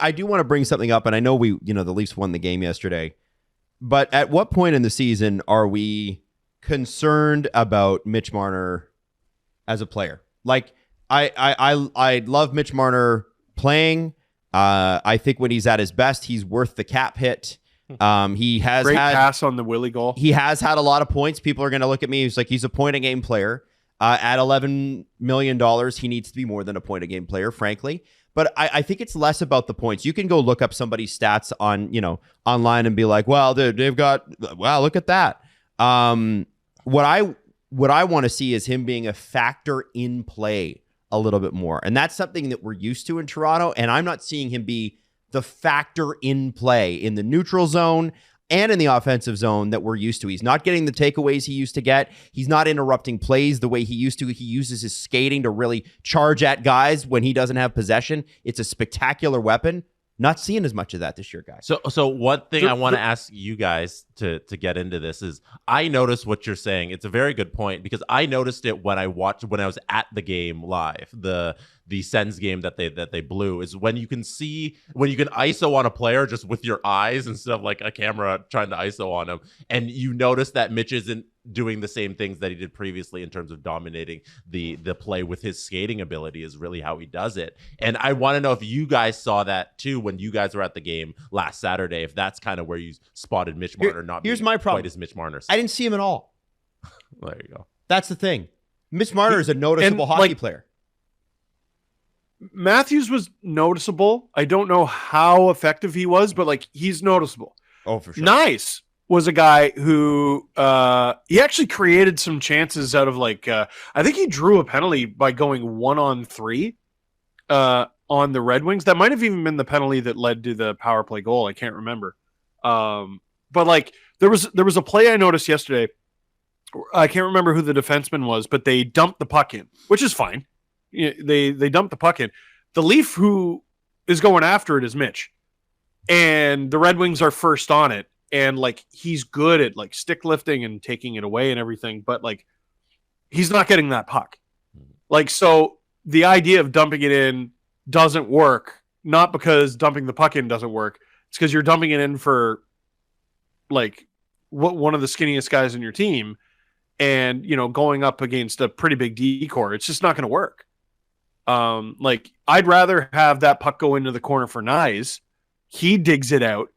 I do want to bring something up, and I know the Leafs won the game yesterday, but at what point in the season are we concerned about Mitch Marner as a player? Like, I love Mitch Marner playing. I think when he's at his best, he's worth the cap hit. He has great pass on the Willie goal. He has had a lot of points. People are going to look at me. He's a point a game player. At $11 million, he needs to be more than a point a game player, frankly. But I think it's less about the points. You can go look up somebody's stats on, online and be like, well, they've got, wow, look at that. What I want to see is him being a factor in play a little bit more. And that's something that we're used to in Toronto. And I'm not seeing him be the factor in play in the neutral zone and in the offensive zone that we're used to. He's not getting the takeaways he used to get. He's not interrupting plays the way he used to. He uses his skating to really charge at guys when he doesn't have possession. It's a spectacular weapon. Not seeing as much of that this year, guys. So one thing I want to ask you guys to get into this is, I noticed what you're saying. It's a very good point, because I noticed it when I was at the game live, the Sens game that they blew, is when you can ISO on a player just with your eyes instead of like a camera trying to ISO on him, and you notice that Mitch isn't doing the same things that he did previously in terms of dominating the play with his skating ability, is really how he does it. And I want to know if you guys saw that too when you guys were at the game last Saturday, if that's kind of where you spotted Mitch Marner here's my problem. Quite as Mitch Marner. I didn't see him at all. There you go. That's the thing. Mitch Marner is a noticeable hockey player. Matthews was noticeable. I don't know how effective he was, but he's noticeable. Oh, for sure. Nice was a guy who he actually created some chances out of I think he drew a penalty by going 1-on-3 on the Red Wings. That might have even been the penalty that led to the power play goal. I can't remember. But there was a play I noticed yesterday. I can't remember who the defenseman was, but they dumped the puck in, which is fine. They dumped the puck in. The Leaf who is going after it is Mitch, and the Red Wings are first on it. And he's good at stick lifting and taking it away and everything, but he's not getting that puck. So the idea of dumping it in doesn't work, not because dumping the puck in doesn't work. It's because you're dumping it in for one of the skinniest guys in your team, and going up against a pretty big D-core, it's just not going to work. I'd rather have that puck go into the corner for Nyes. He digs it out,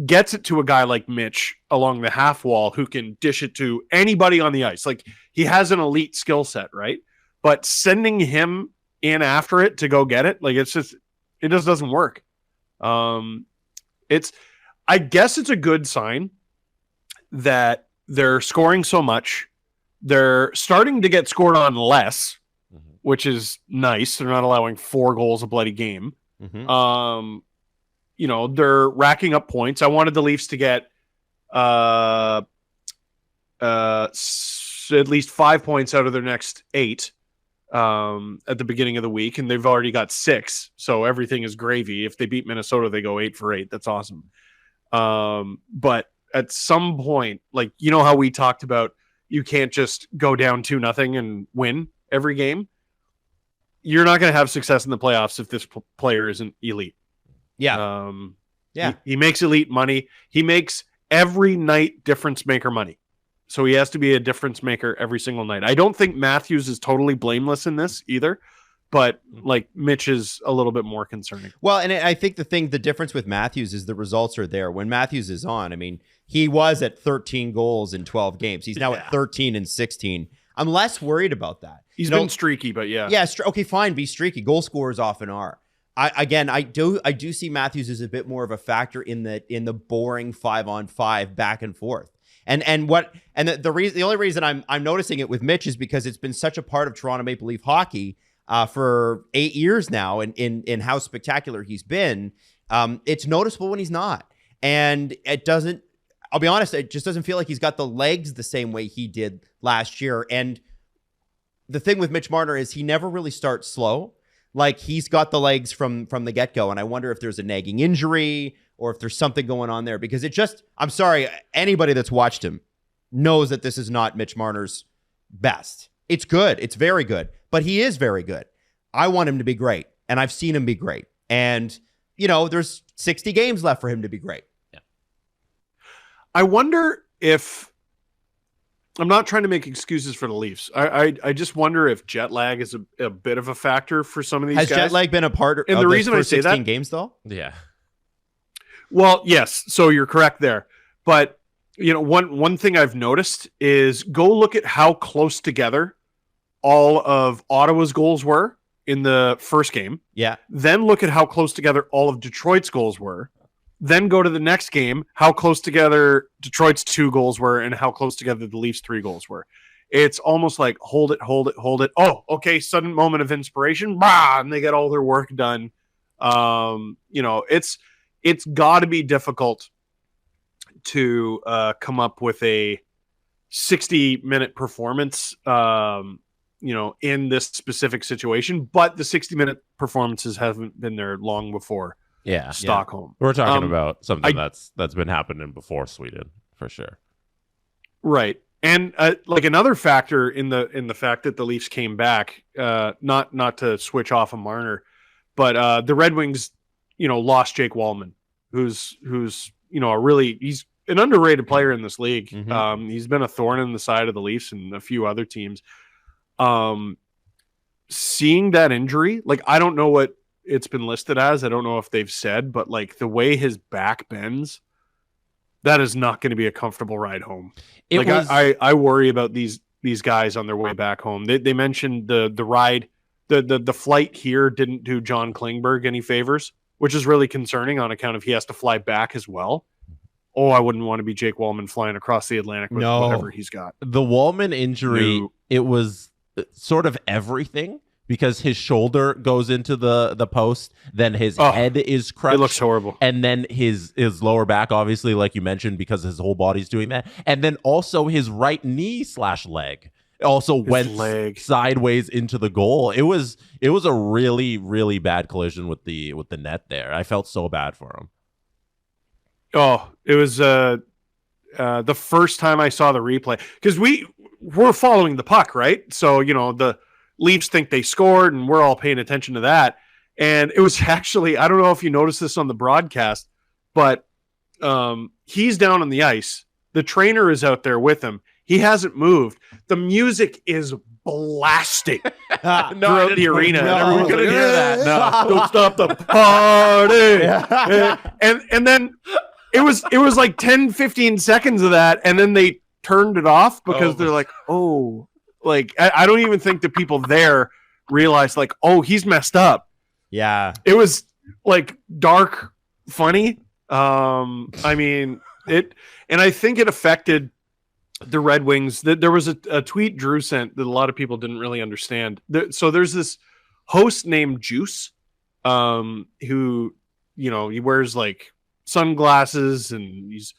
gets it to a guy like Mitch along the half wall who can dish it to anybody on the ice. He has an elite skill set, right? But sending him in after it to go get it, it just doesn't work. I guess it's a good sign that they're scoring so much. They're starting to get scored on less, which is nice. They're not allowing 4 goals a bloody game. Mm-hmm. They're racking up points. I wanted the Leafs to get at least 5 points out of their next 8 at the beginning of the week, and they've already got 6, so everything is gravy. If they beat Minnesota, they go 8 for 8. That's awesome. But at some point, how we talked about, you can't just go down 2-0 and win every game. You're not going to have success in the playoffs if this player isn't elite. Yeah. He makes elite money. He makes every night difference maker money. So he has to be a difference maker every single night. I don't think Matthews is totally blameless in this either, but Mitch is a little bit more concerning. Well, and I think the difference with Matthews is the results are there. When Matthews is on, he was at 13 goals in 12 games. He's now at 13 and 16. I'm less worried about that. He's been streaky, but yeah. Yeah, okay, fine, be streaky. Goal scorers often are. I do see Matthews as a bit more of a factor in the boring 5-on-5 back and forth. The only reason I'm noticing it with Mitch is because it's been such a part of Toronto Maple Leaf hockey for 8 years now, and in how spectacular he's been. It's noticeable when he's not, and it doesn't. I'll be honest, it just doesn't feel like he's got the legs the same way he did last year. And the thing with Mitch Marner is he never really starts slow. He's got the legs from the get-go, and I wonder if there's a nagging injury or if there's something going on there, because I'm sorry, anybody that's watched him knows that this is not Mitch Marner's best. It's good. It's very good, but he is very good. I want him to be great, and I've seen him be great. And there's 60 games left for him to be great. I wonder if, I'm not trying to make excuses for the Leafs. I just wonder if jet lag is a bit of a factor for some of these guys. Has jet lag been a part of and the reason I say 16 that, games though? Yeah. Well, yes. So you're correct there. But, one thing I've noticed is go look at how close together all of Ottawa's goals were in the first game. Yeah. Then look at how close together all of Detroit's goals were. Then go to the next game, how close together Detroit's 2 goals were and how close together the Leafs' 3 goals were. It's almost like hold it. Oh, okay, sudden moment of inspiration, and they get all their work done. It's got to be difficult to come up with a 60-minute performance, in this specific situation. But the 60-minute performances haven't been there long before. Yeah, Stockholm. We're talking about something that's been happening before Sweden, for sure. Right, and another factor in the fact that the Leafs came back, not to switch off of Marner, but the Red Wings, lost Jake Wallman, who's he's an underrated player in this league. Mm-hmm. He's been a thorn in the side of the Leafs and a few other teams. Seeing that injury, I don't know what it's been listed as. I don't know if they've said, but the way his back bends, that is not going to be a comfortable ride home. I worry about these guys on their way back home. They mentioned the ride, the flight here didn't do John Klingberg any favors, which is really concerning on account of he has to fly back as well. Oh, I wouldn't want to be Jake Wallman flying across the Atlantic with whatever he's got. The Wallman injury, It was sort of everything. Because his shoulder goes into the post, then his head is crushed. It looks horrible. And then his lower back, obviously, like you mentioned, because his whole body's doing that. And then also his right knee / leg also went sideways into the goal. It was a really, really bad collision with the net there. I felt so bad for him. Oh, it was the first time I saw the replay. Because we're following the puck, right? So, the Leafs think they scored, and we're all paying attention to that. And it was actually, I don't know if you noticed this on the broadcast, but he's down on the ice. The trainer is out there with him. He hasn't moved. The music is blasting throughout the arena. No, and everyone's couldn't hear that. No, don't stop the party. And then it was like 10, 15 seconds of that, and then they turned it off because they're like, oh. I don't even think the people there realized, he's messed up. Yeah. It was, dark funny. And I think it affected the Red Wings. There was a tweet Drew sent that a lot of people didn't really understand. So there's this host named Juice, who, he wears, sunglasses, and he's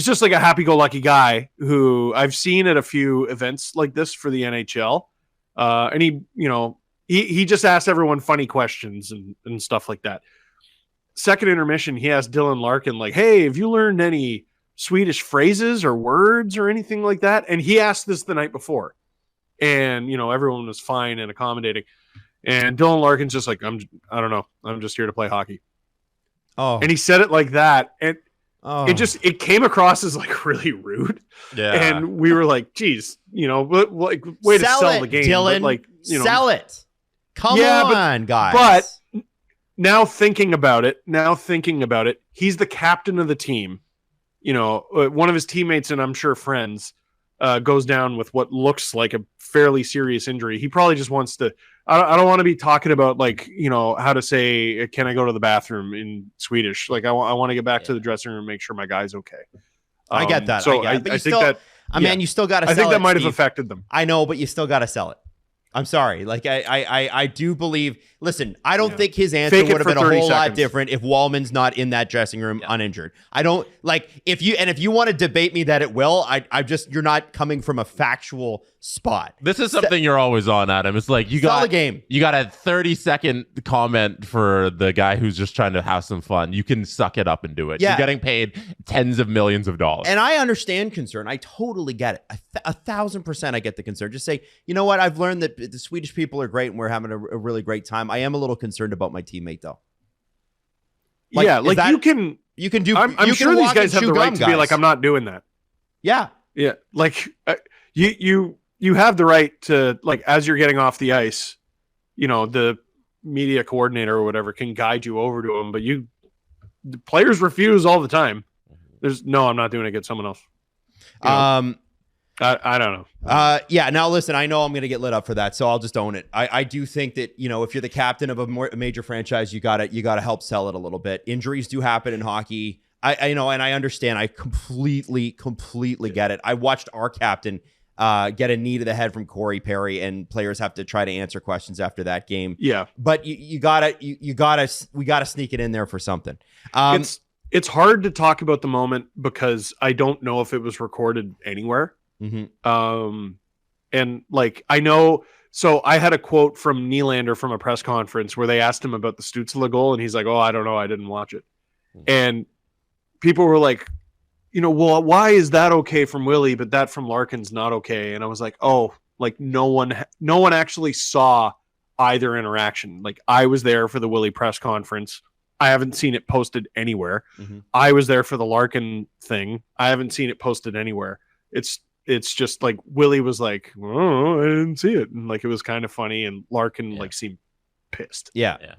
just a happy-go-lucky guy who I've seen at a few events like this for the NHL. And he just asks everyone funny questions and stuff like that. Second intermission, he asked Dylan Larkin, hey, have you learned any Swedish phrases or words or anything like that? And he asked this the night before. And, everyone was fine and accommodating. And Dylan Larkin's just I don't know. I'm just here to play hockey. Oh. And he said it like that. And it came across as really rude. Yeah. And we were like, geez, way to sell the game. Dylan, but sell it. Come on, guys. But now thinking about it, he's the captain of the team. One of his teammates, and I'm sure friends, goes down with what looks like a fairly serious injury. He probably just wants to, I don't want to be talking about how to say, can I go to the bathroom in Swedish? I want to get back to the dressing room and make sure my guy's okay. I get that. So I think still, that, man, you still got to sell it. I think that might have Steve. affected them. I know, but you still got to sell it. I'm sorry. I do believe, listen, I don't think his answer would have been a whole lot different if Wallman's not in that dressing room uninjured. I don't if you want to debate me that it will, you're not coming from a factual spot. This is something you're always on, Adam. It's you got the game. You got a 30-second comment for the guy who's just trying to have some fun. You can suck it up and do it. Yeah. You're getting paid tens of millions of dollars. And I understand concern. I totally get it. 1,000% I get the concern. Just say, you know what? I've learned that the Swedish people are great and we're having a really great time. I am a little concerned about my teammate though. Like, yeah, is like that- you can. You can do. I'm you can sure these walk guys and have the chew right gum, to be guys. like, I'm not doing that. Yeah. Yeah, like you have the right to, like, as you're getting off the ice, the media coordinator or whatever can guide you over to him, but the players refuse all the time. There's no, I'm not doing it. Get someone else. I don't know. Yeah. Now listen, I know I'm going to get lit up for that, so I'll just own it. I do think that, if you're the captain of a major franchise, you gotta help sell it a little bit. Injuries do happen in hockey. I know, and I understand. I completely get it. I watched our captain get a knee to the head from Corey Perry, and players have to try to answer questions after that game. Yeah, but we gotta sneak it in there for something. It's hard to talk about the moment because I don't know if it was recorded anywhere. Mm-hmm. And like, I know, so I had a quote from Nylander from a press conference where they asked him about the Stützle goal, and he's like, "Oh, I don't know, I didn't watch it." And people were like, well, why is that okay from Willie, but that from Larkin's not okay? And I was like, oh, like no one actually saw either interaction. Like, I was there for the Willie press conference. I haven't seen it posted anywhere. Mm-hmm. I was there for the Larkin thing. I haven't seen it posted anywhere. It's just like Willie was like, oh, I didn't see it. And like, it was kind of funny. And Larkin like seemed pissed. Yeah.